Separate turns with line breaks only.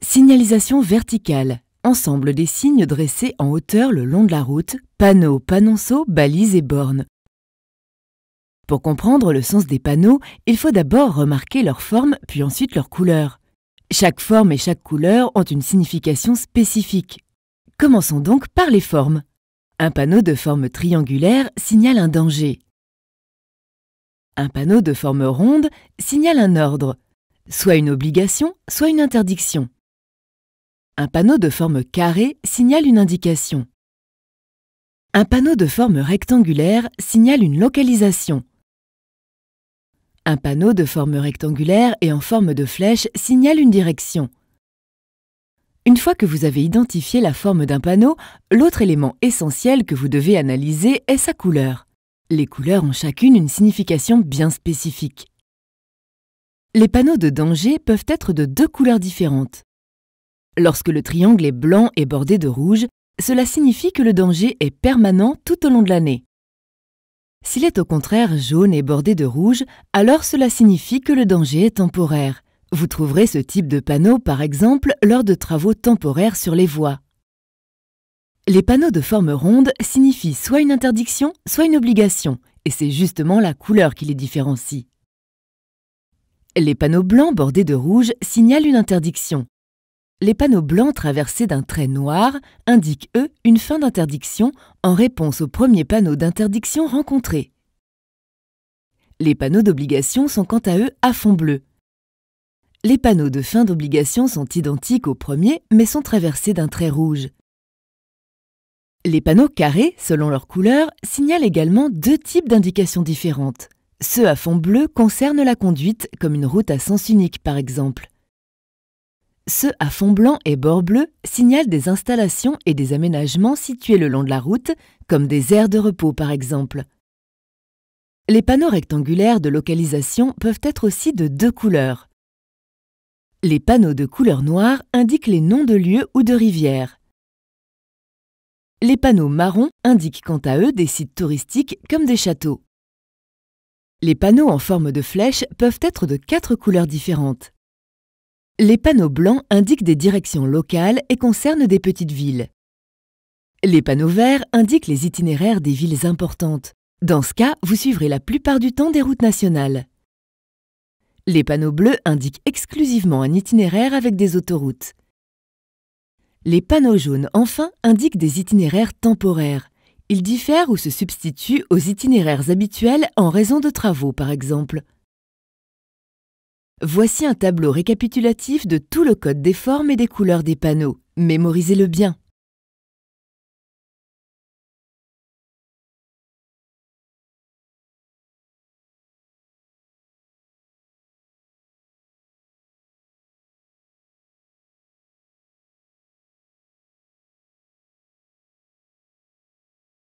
Signalisation verticale. Ensemble des signes dressés en hauteur le long de la route, panneaux, panonceaux, balises et bornes. Pour comprendre le sens des panneaux, il faut d'abord remarquer leur forme puis ensuite leur couleur. Chaque forme et chaque couleur ont une signification spécifique. Commençons donc par les formes. Un panneau de forme triangulaire signale un danger. Un panneau de forme ronde signale un ordre, soit une obligation, soit une interdiction. Un panneau de forme carrée signale une indication. Un panneau de forme rectangulaire signale une localisation. Un panneau de forme rectangulaire et en forme de flèche signale une direction. Une fois que vous avez identifié la forme d'un panneau, l'autre élément essentiel que vous devez analyser est sa couleur. Les couleurs ont chacune une signification bien spécifique. Les panneaux de danger peuvent être de deux couleurs différentes. Lorsque le triangle est blanc et bordé de rouge, cela signifie que le danger est permanent tout au long de l'année. S'il est au contraire jaune et bordé de rouge, alors cela signifie que le danger est temporaire. Vous trouverez ce type de panneau, par exemple, lors de travaux temporaires sur les voies. Les panneaux de forme ronde signifient soit une interdiction, soit une obligation, et c'est justement la couleur qui les différencie. Les panneaux blancs bordés de rouge signalent une interdiction. Les panneaux blancs traversés d'un trait noir indiquent, eux, une fin d'interdiction en réponse au premier panneau d'interdiction rencontré. Les panneaux d'obligation sont quant à eux à fond bleu. Les panneaux de fin d'obligation sont identiques au premier, mais sont traversés d'un trait rouge. Les panneaux carrés, selon leur couleur, signalent également deux types d'indications différentes. Ceux à fond bleu concernent la conduite, comme une route à sens unique par exemple. Ceux à fond blanc et bord bleu signalent des installations et des aménagements situés le long de la route, comme des aires de repos par exemple. Les panneaux rectangulaires de localisation peuvent être aussi de deux couleurs. Les panneaux de couleur noire indiquent les noms de lieux ou de rivières. Les panneaux marrons indiquent quant à eux des sites touristiques comme des châteaux. Les panneaux en forme de flèche peuvent être de 4 couleurs différentes. Les panneaux blancs indiquent des directions locales et concernent des petites villes. Les panneaux verts indiquent les itinéraires des villes importantes. Dans ce cas, vous suivrez la plupart du temps des routes nationales. Les panneaux bleus indiquent exclusivement un itinéraire avec des autoroutes. Les panneaux jaunes, enfin, indiquent des itinéraires temporaires. Ils diffèrent ou se substituent aux itinéraires habituels en raison de travaux, par exemple. Voici un tableau récapitulatif de tout le code des formes et des couleurs des panneaux. Mémorisez-le bien.